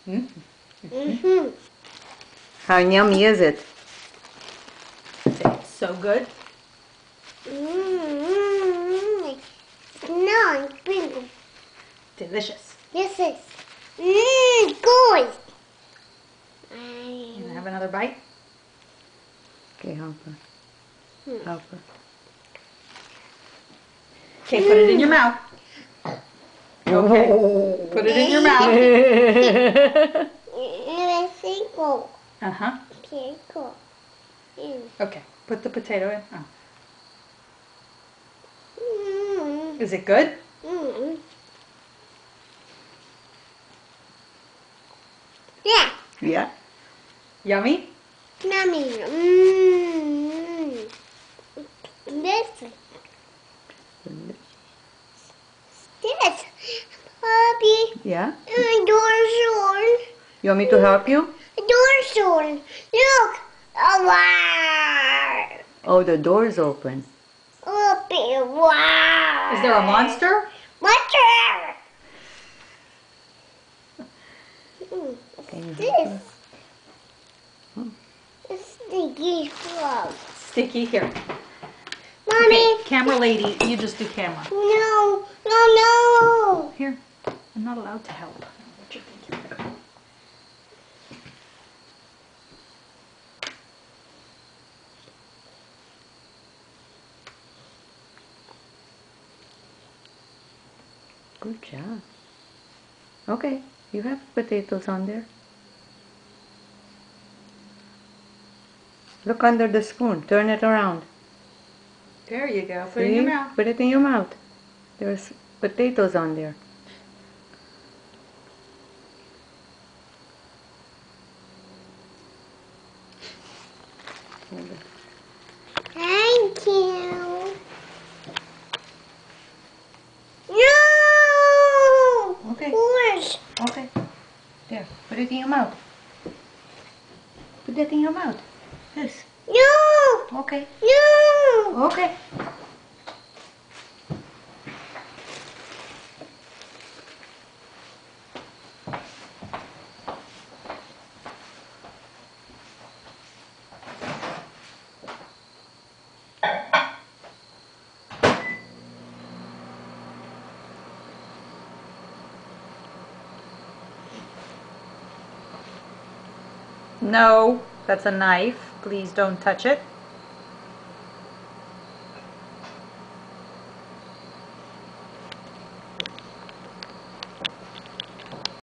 Mm. Mm-hmm. How yummy is it? It's so good. Mm-hmm. No, big. Delicious. This is good. You gonna have another bite? Okay, help her. Help her. Okay, put it in your mouth. Okay, put it in your mouth. Pickle. Uh-huh. Pickle. Okay, put the potato in. Oh. Mm. Is it good? Mm. Yeah. Yeah? Yummy? Yummy. Mm. This. This. Puppy. Yeah? Dorsal. You want me to help you? Dorsal. Look. Wow. Oh, the door's open. Wow. Is there a monster? Monster. Can you help This. her? Sticky frog. Sticky here. Mommy. Okay, camera lady, you just do camera. No. No. Here, I'm not allowed to help. What you thinking? Good job. Okay, you have potatoes on there. Look under the spoon. Turn it around. There you go. Put it in your See? mouth. Put it in your mouth. There's potatoes on there. Hold it. Thank you. No. Okay. Horse. Okay. There. Put it in your mouth. Put that in your mouth. Yes. No. Okay. No. Okay. No, that's a knife. Please don't touch it.